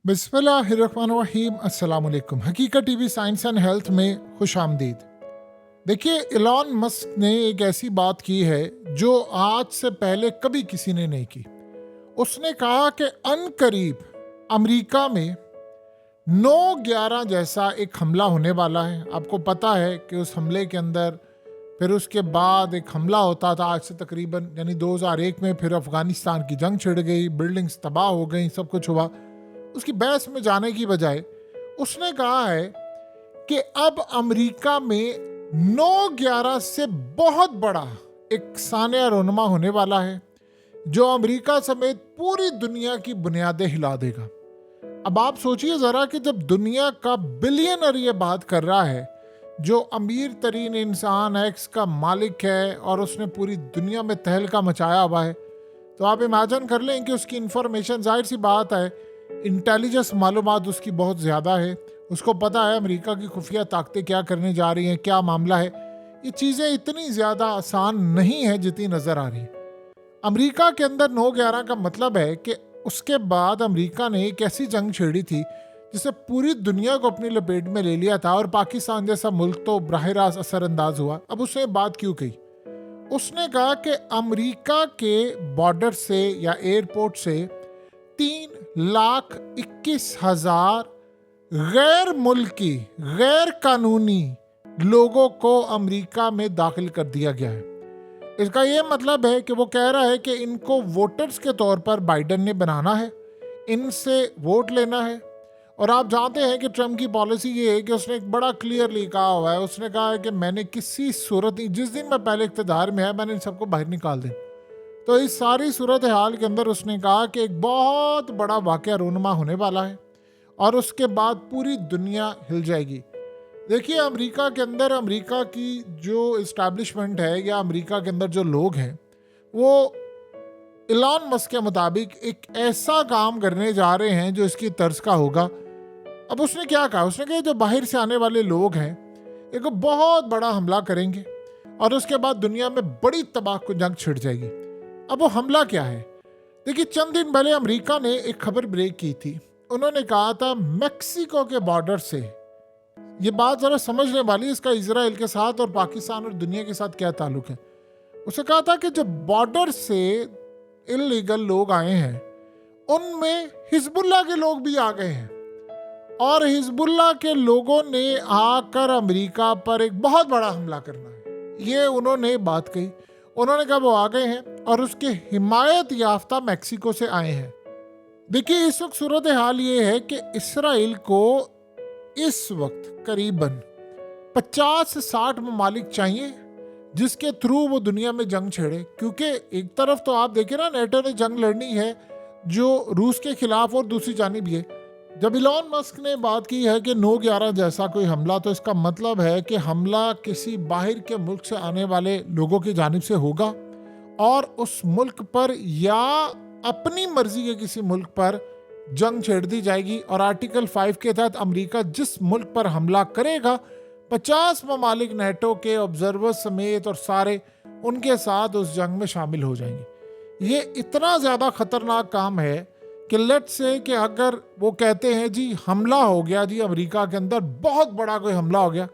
बिस्मिल्लाहिर्रहमानिर्रहीम। अस्सलाम वालेकुम। हकीकत टीवी साइंस एंड हेल्थ में खुश आमदीद। देखिए, इलॉन मस्क ने एक ऐसी बात की है जो आज से पहले कभी किसी ने नहीं की। उसने कहा कि अनकरीब अमेरिका में 9/11 जैसा एक हमला होने वाला है। आपको पता है कि उस हमले के अंदर फिर उसके बाद एक हमला होता था आज से तकरीबन 2001 में। फिर अफगानिस्तान की जंग छिड़ गई, बिल्डिंग्स तबाह हो गई, सब कुछ हुआ। उसकी बहस में जाने की बजाय उसने कहा है कि अब अमेरिका में 9/11 से बहुत बड़ा एक सानिया रोनमा होने वाला है जो अमेरिका समेत पूरी दुनिया की बुनियादें हिला देगा। अब आप सोचिए जरा कि जब दुनिया का बिलियनर ये बात कर रहा है, जो अमीर तरीन इंसान एक्स का मालिक है और उसने पूरी दुनिया में तहलका मचाया हुआ है, तो आप इमेजिन कर लें कि उसकी इंफॉर्मेशन, जाहिर सी बात है, इंटेलिजेंस मालूमात उसकी बहुत ज़्यादा है। उसको पता है अमेरिका की खुफिया ताकतें क्या करने जा रही हैं, क्या मामला है। ये चीज़ें इतनी ज़्यादा आसान नहीं है जितनी नज़र आ रही है। अमेरिका के अंदर 9/11 का मतलब है कि उसके बाद अमेरिका ने एक ऐसी जंग छेड़ी थी जिसे पूरी दुनिया को अपनी लपेट में ले लिया था, और पाकिस्तान जैसा मुल्क तो बराह रास्त असरअंदाज हुआ। अब उसने बात क्यों कही? उसने कहा कि अमेरिका के बॉर्डर से या एयरपोर्ट से 3,21,000 गैर मुल्की, गैर कानूनी लोगों को अमेरिका में दाखिल कर दिया गया है। इसका ये मतलब है कि वो कह रहा है कि इनको वोटर्स के तौर पर बाइडन ने बनाना है, इनसे वोट लेना है। और आप जानते हैं कि ट्रम्प की पॉलिसी ये है कि उसने एक बड़ा क्लियरली कहा हुआ है, उसने कहा है कि मैंने किसी सूरत, जिस दिन मैं पहले इख्तियार में है, मैंने इन सबको बाहर निकाल दें। तो इस सारी सूरत हाल के अंदर उसने कहा कि एक बहुत बड़ा वाक़या रोनमा होने वाला है और उसके बाद पूरी दुनिया हिल जाएगी। देखिए, अमेरिका के अंदर अमेरिका की जो इस्टेब्लिशमेंट है या अमेरिका के अंदर जो लोग हैं, वो इलॉन मस्क के मुताबिक एक ऐसा काम करने जा रहे हैं जो इसकी तर्ज का होगा। अब उसने क्या कहा? उसने कहा जो बाहर से आने वाले लोग हैं एक बहुत बड़ा हमला करेंगे और उसके बाद दुनिया में बड़ी तबाह को जंग छिड़ जाएगी। अब वो हमला क्या है? देखिए, चंद दिन पहले अमेरिका ने एक खबर ब्रेक की थी। उन्होंने कहा था मेक्सिको के बॉर्डर से, ये बात जरा समझने वाली, इसका इजराइल के साथ और पाकिस्तान और दुनिया के साथ क्या ताल्लुक है। उसने कहा था कि जो बॉर्डर से इलीगल लोग आए हैं उनमें हिजबुल्लाह के लोग भी आ गए हैं, और हिजबुल्लाह के लोगों ने आकर अमेरिका पर एक बहुत बड़ा हमला करना है, ये उन्होंने बात कही। उन्होंने कहा वो आ गए हैं और उसके हिमायत याफ्ता मैक्सिको से आए हैं। देखिए, इस वक्त सूरत हाल ये है कि इसराइल को इस वक्त करीबन 50 से 60 ममालिक चाहिए जिसके थ्रू वो दुनिया में जंग छेड़े। क्योंकि एक तरफ तो आप देखें ना, नेटो ने जंग लड़नी है जो रूस के खिलाफ, और दूसरी जानिब ये, जब इलॉन मस्क ने बात की है कि 9/11 जैसा कोई हमला, तो इसका मतलब है कि हमला किसी बाहर के मुल्क से आने वाले लोगों की जानिब से होगा और उस मुल्क पर या अपनी मर्जी के किसी मुल्क पर जंग छेड़ दी जाएगी। और आर्टिकल 5 के तहत अमेरिका जिस मुल्क पर हमला करेगा, 50 ममालिक नेटो के ऑब्जर्वर्स समेत और सारे उनके साथ उस जंग में शामिल हो जाएंगे। ये इतना ज़्यादा खतरनाक काम है कि लेट्स से कि अगर वो कहते हैं जी हमला हो गया, जी अमेरिका के अंदर बहुत बड़ा कोई हमला हो गया,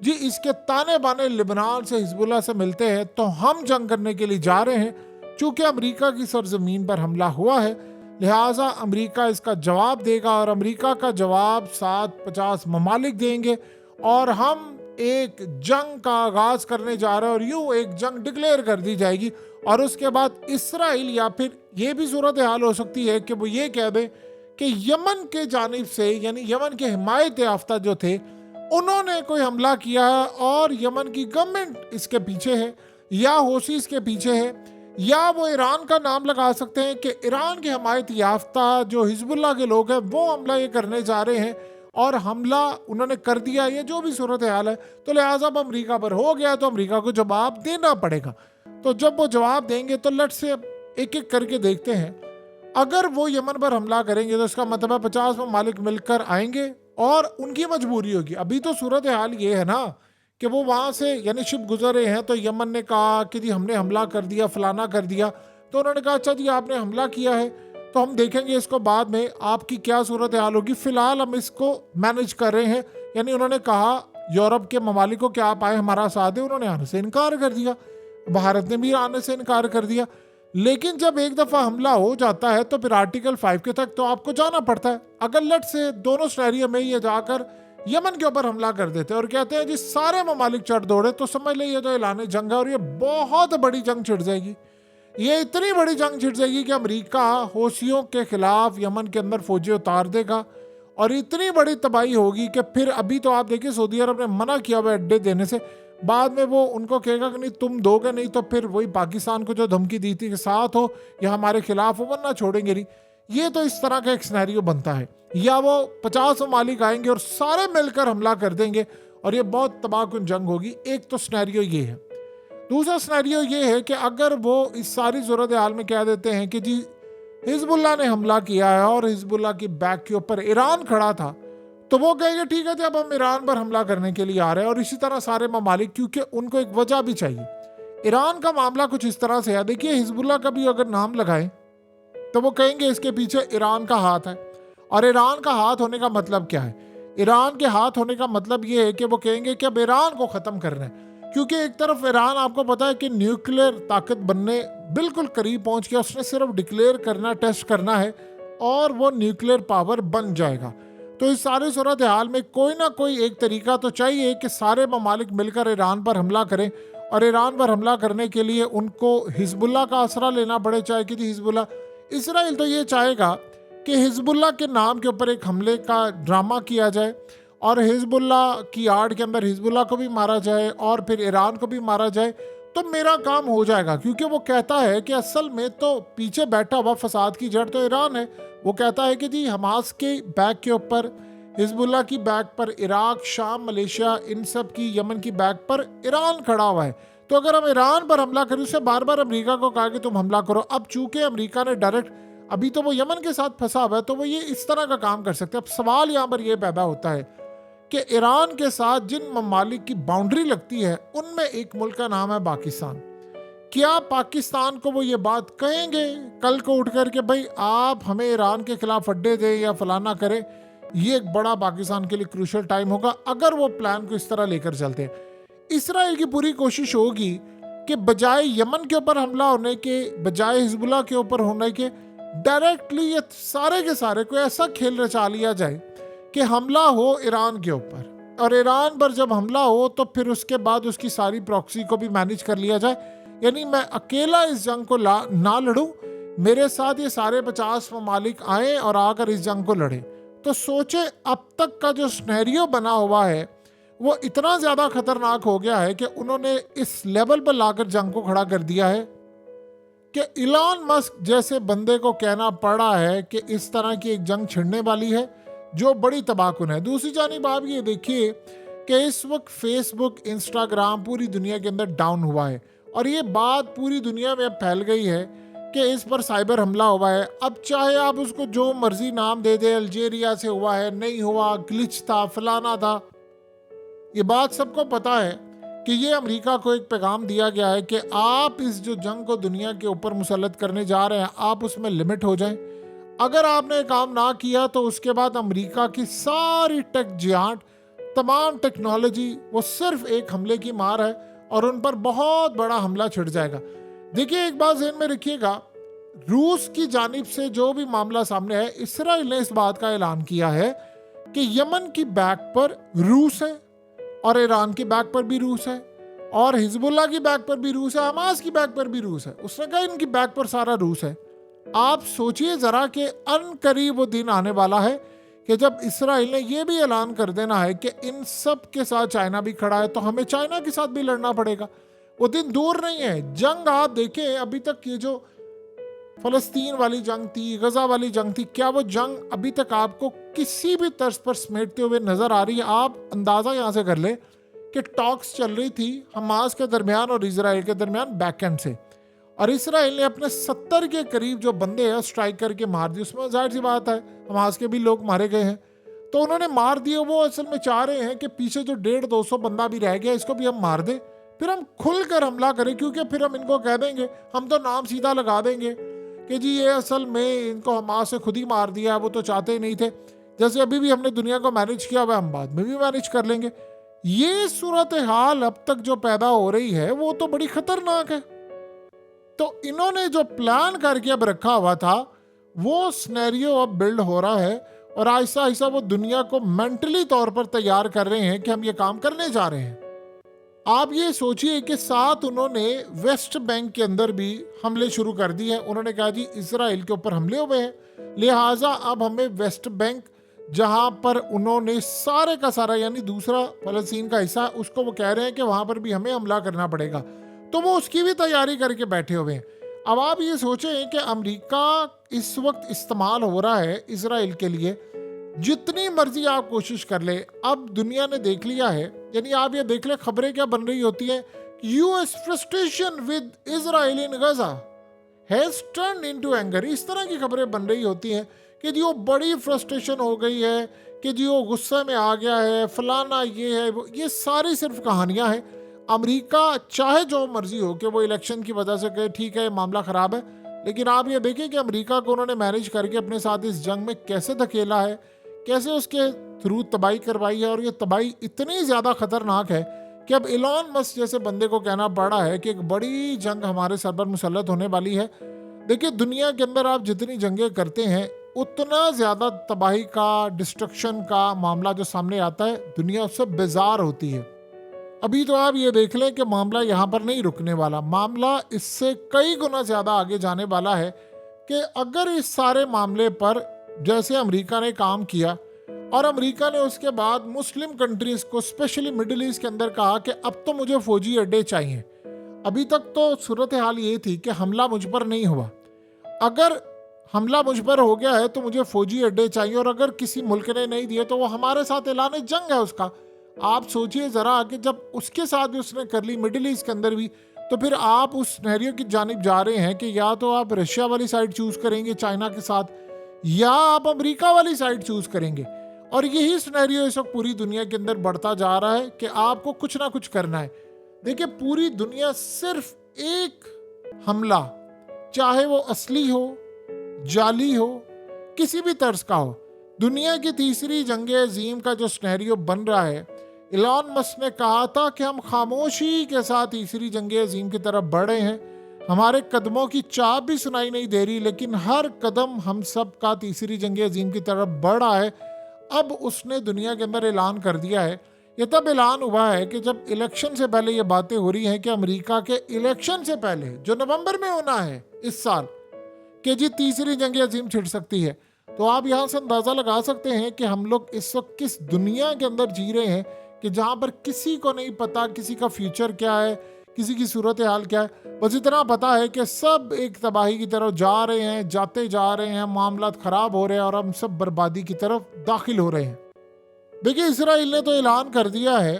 जी इसके ताने बाने लिबनान से, हिजबुल्लाह से मिलते हैं, तो हम जंग करने के लिए जा रहे हैं। चूंकि अमेरिका की सरजमीन पर हमला हुआ है, लिहाजा अमेरिका इसका जवाब देगा और अमेरिका का जवाब 50 ममालिक देंगे और हम एक जंग का आगाज करने जा रहे हैं, और यूं एक जंग डिक्लेयर कर दी जाएगी। और उसके बाद इसराइल, या फिर ये भी सूरत हाल हो सकती है कि वो ये कह दे कि यमन के जानिब से, यानी यमन के हिमायत याफ्ता जो थे, उन्होंने कोई हमला किया है और यमन की गवर्नमेंट इसके पीछे है या होशी इसके पीछे है, या वो ईरान का नाम लगा सकते हैं कि ईरान के हिमायत याफ्ता जो हिजबुल्लाह के लोग हैं वो हमला ये करने जा रहे हैं और हमला उन्होंने कर दिया। ये जो भी सूरत हाल है, तो लिहाजा अब अमेरिका पर हो गया तो अमेरिका को जवाब देना पड़ेगा। तो जब वो जवाब देंगे तो लेट्स से एक एक करके देखते हैं। अगर वो यमन पर हमला करेंगे तो इसका मतलब है 50 ममालिक मिलकर आएंगे और उनकी मजबूरी होगी। अभी तो सूरत हाल ये है ना कि वो वहाँ से, यानी शिप गुजरे हैं, तो यमन ने कहा कि जी हमने हमला कर दिया, फलाना कर दिया। तो उन्होंने कहा अच्छा जी आपने हमला किया है, तो हम देखेंगे इसको बाद में आपकी क्या सूरत हाल होगी। फिलहाल हम इसको मैनेज कर रहे हैं। यानी उन्होंने कहा यूरोप के ममालिक को कि आप आए हमारा साथ दे, उन्होंने आने से इनकार कर दिया, भारत ने भी आने से इनकार कर दिया। लेकिन जब एक दफ़ा हमला हो जाता है तो फिर आर्टिकल 5 के तक तो आपको जाना पड़ता है। अगर लट से दोनों सिनेरियो में ये जाकर यमन के ऊपर हमला कर देते हैं और कहते हैं जी सारे ममालिक चढ़ दौड़े, तो समझ ले ये तो ऐलान जंग है और ये बहुत बड़ी जंग छिड़ जाएगी। ये इतनी बड़ी जंग छिड़ जाएगी कि अमेरिका हौसियों के खिलाफ यमन के अंदर फौजी उतार देगा और इतनी बड़ी तबाही होगी कि फिर अभी तो आप देखिए सऊदी अरब ने मना किया हुआ अड्डे देने से, बाद में वो उनको कहेगा कि नहीं तुम दोगे नहीं तो फिर वही पाकिस्तान को जो धमकी दी थी कि साथ हो या हमारे खिलाफ हो वरना छोड़ेंगे नहीं। ये तो इस तरह का एक सिनेरियो बनता है। या वो 50 ममालिक आएंगे और सारे मिलकर हमला कर देंगे और ये बहुत तबाहकुन जंग होगी। एक तो सिनेरियो ये है। दूसरा सिनेरियो ये है कि अगर वो इस सारी सूरत हाल में कह देते हैं कि जी हिजबुल्लाह ने हमला किया है और हिजबुल्लाह की बैक के ऊपर ईरान खड़ा था, तो वो कहेंगे ठीक है जब हम ईरान पर हमला करने के लिए आ रहे हैं। और इसी तरह सारे ममालिक, क्योंकि उनको एक वजह भी चाहिए। ईरान का मामला कुछ इस तरह से है, देखिए हिजबुल्लाह का भी अगर नाम लगाएं तो वो कहेंगे इसके पीछे ईरान का हाथ है। और ईरान का हाथ होने का मतलब क्या है? ईरान के हाथ होने का मतलब ये है कि वो कहेंगे कि अब ईरान को ख़त्म करना है, क्योंकि एक तरफ ईरान आपको पता है कि न्यूक्लियर ताकत बनने बिल्कुल करीब पहुंच गया। उसने सिर्फ डिक्लेयर करना, टेस्ट करना है और वो न्यूक्लियर पावर बन जाएगा। तो इस सारी सूरत हाल में कोई ना कोई एक तरीका तो चाहिए कि सारे ममालिक मिलकर ईरान पर हमला करें। और ईरान पर हमला करने के लिए उनको हिजबुल्लाह का आसरा लेना पड़े, चाहे कि हिजबुल्लाह, इसराइल तो ये चाहेगा कि हिजबुल्लाह के नाम के ऊपर एक हमले का ड्रामा किया जाए और हिजबुल्लाह की आड़ के अंदर हिजबुल्लाह को भी मारा जाए और फिर ईरान को भी मारा जाए, तो मेरा काम हो जाएगा। क्योंकि वो कहता है कि असल में तो पीछे बैठा हुआ फसाद की जड़ तो ईरान है। वो कहता है कि जी हमास के बैक के ऊपर, हिजबुल्लाह की बैक पर इराक, शाम, मलेशिया, इन सब की, यमन की बैक पर ईरान खड़ा हुआ है। तो अगर हम ईरान पर हमला करें, उससे बार बार अमेरिका को कहा कि तुम हमला करो। अब चूंकि अमेरिका ने डायरेक्ट, अभी तो वो यमन के साथ फंसा हुआ है, तो वो ये इस तरह का काम कर सकते हैं। अब सवाल यहाँ पर यह पैदा होता है कि ईरान के साथ जिन ममालिक की बाउंड्री लगती है उनमें एक मुल्क का नाम है पाकिस्तान। क्या पाकिस्तान को वो ये बात कहेंगे कल को उठ कर के भाई आप हमें ईरान के खिलाफ अड्डे दें या फलाना करें? ये एक बड़ा पाकिस्तान के लिए क्रूशल टाइम होगा अगर वो प्लान को इस तरह लेकर चलते हैं। इसराइल की पूरी कोशिश होगी कि बजाय यमन के ऊपर हमला होने के, बजाय हिजबुल्लाह के ऊपर होने के, डायरेक्टली ये सारे के सारे को ऐसा खेल रचा लिया जाए कि हमला हो ईरान के ऊपर। और ईरान पर जब हमला हो तो फिर उसके बाद उसकी सारी प्रॉक्सी को भी मैनेज कर लिया जाए। यानी मैं अकेला इस जंग को ना लड़ूं, मेरे साथ ये सारे 50 ममालिक आए और आकर इस जंग को लड़े। तो सोचे अब तक का जो सिनेरियो बना हुआ है वो इतना ज़्यादा खतरनाक हो गया है कि उन्होंने इस लेवल पर लाकर जंग को खड़ा कर दिया है कि इलॉन मस्क जैसे बंदे को कहना पड़ा है कि इस तरह की एक जंग छिड़ने वाली है जो बड़ी तबाहकुन है। दूसरी जानिब आप ये देखिए कि इस वक्त फेसबुक, इंस्टाग्राम पूरी दुनिया के अंदर डाउन हुआ है और ये बात पूरी दुनिया में फैल गई है कि इस पर साइबर हमला हुआ है। अब चाहे आप उसको जो मर्जी नाम दे दे, अल्जीरिया से हुआ है, नहीं हुआ, ग्लिच था, फलाना था, ये बात सबको पता है कि ये अमेरिका को एक पैगाम दिया गया है कि आप इस जो जंग को दुनिया के ऊपर मुसल्लत करने जा रहे हैं आप उसमें लिमिट हो जाएं। अगर आपने काम ना किया तो उसके बाद अमेरिका की सारी टेक जिहाद, तमाम टेक्नोलॉजी, वो सिर्फ एक हमले की मार है और उन पर बहुत बड़ा हमला छिड़ जाएगा। देखिए एक बात ज़हन में रखिएगा, रूस की जानिब से जो भी मामला सामने है, इसराइल ने इस बात का ऐलान किया है कि यमन की बैक पर रूस है और ईरान की बैक पर भी रूस है और हिजबुल्लाह की बैक पर भी रूस है, हमास की बैक पर भी रूस है। उसने कहा इनकी बैक पर सारा रूस है। आप सोचिए ज़रा कि अनकरीब वो दिन आने वाला है कि जब इसराइल ने यह भी ऐलान कर देना है कि इन सब के साथ चाइना भी खड़ा है तो हमें चाइना के साथ भी लड़ना पड़ेगा। वो दिन दूर नहीं है। जंग आप देखें, अभी तक ये जो फ़लस्तीन वाली जंग थी, गज़ा वाली जंग थी, क्या वो जंग अभी तक आपको किसी भी तर्ज पर समेटते हुए नज़र आ रही है? आप अंदाज़ा यहाँ से कर ले कि टॉक्स चल रही थी हमास के दरमियान और इजराइल के दरमियान बैकएंड से, और इसराइल ने अपने 70 के करीब जो बंदे हैं स्ट्राइक करके मार दिए। उसमें जाहिर सी बात है हमास के भी लोग मारे गए हैं, तो उन्होंने मार दिए। वो असल में चाह रहे हैं कि पीछे जो 150-200 बंदा भी रह गया इसको भी हम मार दें, फिर हम खुलकर हमला करें, क्योंकि फिर हम इनको कह देंगे, हम तो नाम सीधा लगा देंगे कि जी ये असल में इनको हमास से खुद ही मार दिया है, वो तो चाहते ही नहीं थे, जैसे अभी भी हमने दुनिया को मैनेज किया हुआ, हम बाद में भी मैनेज कर लेंगे। ये सूरत हाल अब तक जो पैदा हो रही है वो तो बड़ी खतरनाक है। तो इन्होंने जो प्लान करके अब रखा हुआ था वो सिनेरियो अब बिल्ड हो रहा है, और आहिस्ता आहिस्ता वो दुनिया को मेंटली तौर पर तैयार कर रहे हैं कि हम ये काम करने जा रहे हैं। आप ये सोचिए कि साथ उन्होंने वेस्ट बैंक के अंदर भी हमले शुरू कर दिए हैं। उन्होंने कहा जी इजराइल के ऊपर हमले हुए हैं, लिहाजा अब हमें वेस्ट बैंक, जहां पर उन्होंने सारे का सारा यानी दूसरा फलस्तीन का हिस्सा, उसको वो कह रहे हैं कि वहां पर भी हमें हमला करना पड़ेगा, तो वो उसकी भी तैयारी करके बैठे हुए हैं। अब आप ये सोचें कि अमेरिका इस वक्त इस्तेमाल हो रहा है इजराइल के लिए, जितनी मर्जी आप कोशिश कर ले, अब दुनिया ने देख लिया है, यानी आप ये देख ले खबरें क्या बन रही होती हैं, US frustration with Israel in Gaza has turned into anger. इस तरह की खबरें बन रही होती हैं कि जी वो बड़ी फ्रस्ट्रेशन हो गई है, कि जी वो गुस्से में आ गया है, फलाना ये है, ये सारी सिर्फ कहानियां हैं। अमेरिका चाहे जो मर्जी हो कि वो इलेक्शन की वजह से कहे ठीक है मामला ख़राब है, लेकिन आप ये देखिए कि अमेरिका को उन्होंने मैनेज करके अपने साथ इस जंग में कैसे धकेला है, कैसे उसके थ्रू तबाही करवाई है। और ये तबाही इतनी ज़्यादा ख़तरनाक है कि अब इलॉन मस्क जैसे बंदे को कहना पड़ा है कि एक बड़ी जंग हमारे सर पर मुसल्लत होने वाली है। देखिए दुनिया के अंदर आप जितनी जंगें करते हैं उतना ज़्यादा तबाही का, डिस्ट्रक्शन का मामला जो सामने आता है, दुनिया उससे बेजार होती है। अभी तो आप ये देख लें कि मामला यहाँ पर नहीं रुकने वाला, मामला इससे कई गुना ज़्यादा आगे जाने वाला है। कि अगर इस सारे मामले पर जैसे अमेरिका ने काम किया, और अमेरिका ने उसके बाद मुस्लिम कंट्रीज़ को स्पेशली मिडिल ईस्ट के अंदर कहा कि अब तो मुझे फौजी अड्डे चाहिए। अभी तक तो सूरत हाल ये थी कि हमला मुझ पर नहीं हुआ, अगर हमला मुझ पर हो गया है तो मुझे फौजी अड्डे चाहिए, और अगर किसी मुल्क ने नहीं दिए तो वो हमारे साथ ऐलान जंग है उसका। आप सोचिए ज़रा कि जब उसके साथ भी उसने कर ली मिडिल ईस्ट के अंदर भी, तो फिर आप उस सिनेरियो की जानिब जा रहे हैं कि या तो आप रशिया वाली साइड चूज़ करेंगे चाइना के साथ, या आप अमेरिका वाली साइड चूज़ करेंगे। और यही सिनेरियो इस वक्त पूरी दुनिया के अंदर बढ़ता जा रहा है कि आपको कुछ ना कुछ करना है। देखिए पूरी दुनिया सिर्फ एक हमला, चाहे वो असली हो, जाली हो, किसी भी तर्ज का हो, दुनिया की तीसरी जंग अजीम का जो सिनेरियो बन रहा है, इलॉन मस्क ने कहा था कि हम खामोशी के साथ तीसरी जंग अजीम की तरफ बढ़ रहे हैं, हमारे कदमों की चाप भी सुनाई नहीं दे रही, लेकिन हर कदम हम सब का तीसरी जंग अजीम की तरफ बढ़ रहा है। अब उसने दुनिया के अंदर ऐलान कर दिया है, ये तब ऐलान हुआ है कि जब इलेक्शन से पहले ये बातें हो रही हैं कि अमेरिका के इलेक्शन से पहले जो नवंबर में होना है इस साल, कि जी तीसरी जंग अजीम छिड़ सकती है। तो आप यहाँ से अंदाज़ा लगा सकते हैं कि हम लोग इस वक्त किस दुनिया के अंदर जी रहे हैं, कि जहाँ पर किसी को नहीं पता किसी का फ्यूचर क्या है, किसी की सूरत हाल क्या है। बस इतना पता है कि सब एक तबाही की तरफ जा रहे हैं, जाते जा रहे हैं, मामला ख़राब हो रहे हैं और हम सब बर्बादी की तरफ दाखिल हो रहे हैं। देखिए इसराइल ने तो ऐलान कर दिया है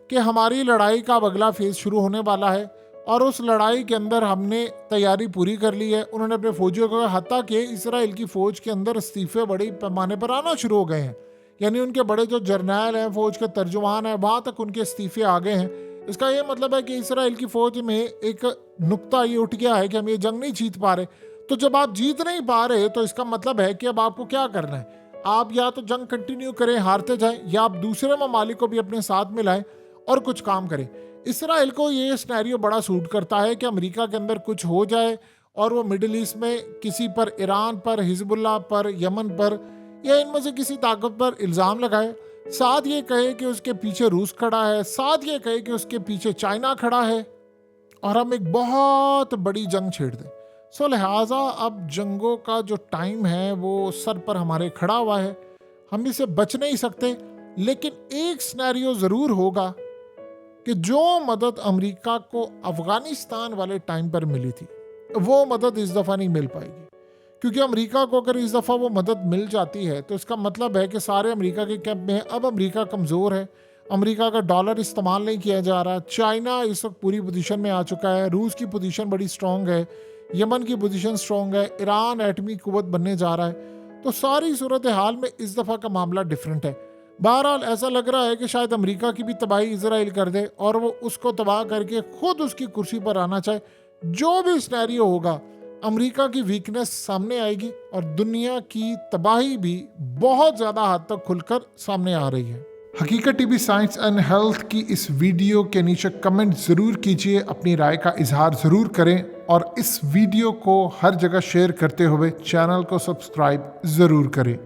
कि हमारी लड़ाई का अब अगला फेज़ शुरू होने वाला है, और उस लड़ाई के अंदर हमने तैयारी पूरी कर ली है। उन्होंने अपने फौजियों को, हत्ता कि इसराइल की फ़ौज के अंदर इस्तीफे बड़े पैमाने पर आना शुरू हो गए हैं, यानी उनके बड़े जो जर्नैल हैं, फ़ौज के तर्जुमान हैं, वहाँ तक उनके इस्तीफे आ गए हैं। इसका ये मतलब है कि इसराइल की फ़ौज में एक नुक्ता ये उठ गया है कि हम ये जंग नहीं जीत पा रहे। तो जब आप जीत नहीं पा रहे तो इसका मतलब है कि अब आपको क्या करना है, आप या तो जंग कंटिन्यू करें, हारते जाएं, या आप दूसरे ममालिक को भी अपने साथ मिलाएं और कुछ काम करें। इसराइल को ये सिनेरियो बड़ा सूट करता है कि अमेरिका के अंदर कुछ हो जाए और वो मिडिल ईस्ट में किसी पर, ईरान पर, हिजबुल्लाह पर, यमन पर, या इनमें से किसी ताकत पर इल्ज़ाम लगाए, साथ ये कहे कि उसके पीछे रूस खड़ा है, साथ ये कहे कि उसके पीछे चाइना खड़ा है, और हम एक बहुत बड़ी जंग छेड़ दें। सो लिहाजा अब जंगों का जो टाइम है वो सर पर हमारे खड़ा हुआ है, हम इसे बच नहीं सकते। लेकिन एक सिनेरियो ज़रूर होगा कि जो मदद अमेरिका को अफ़गानिस्तान वाले टाइम पर मिली थी वो मदद इस दफ़ा नहीं मिल पाएगी, क्योंकि अमेरिका को अगर इस दफ़ा वो मदद मिल जाती है तो इसका मतलब है कि सारे अमेरिका के कैंप में अब अमेरिका कमज़ोर है, अमेरिका का डॉलर इस्तेमाल नहीं किया जा रहा, चाइना इस वक्त पूरी पोजीशन में आ चुका है, रूस की पोजीशन बड़ी स्ट्रॉन्ग है, यमन की पोजीशन स्ट्रॉन्ग है, ईरान एटमी कुव्वत बनने जा रहा है। तो सारी सूरत हाल में इस दफ़ा का मामला डिफरेंट है। बहरहाल ऐसा लग रहा है कि शायद अमेरिका की भी तबाही इजराइल कर दे और वो उसको तबाह करके खुद उसकी कुर्सी पर आना चाहे। जो भी सिनेरियो होगा, अमेरिका की वीकनेस सामने आएगी और दुनिया की तबाही भी बहुत ज़्यादा हद तक खुलकर सामने आ रही है। हकीकत टीवी साइंस एंड हेल्थ की इस वीडियो के नीचे कमेंट ज़रूर कीजिए, अपनी राय का इजहार ज़रूर करें और इस वीडियो को हर जगह शेयर करते हुए चैनल को सब्सक्राइब ज़रूर करें।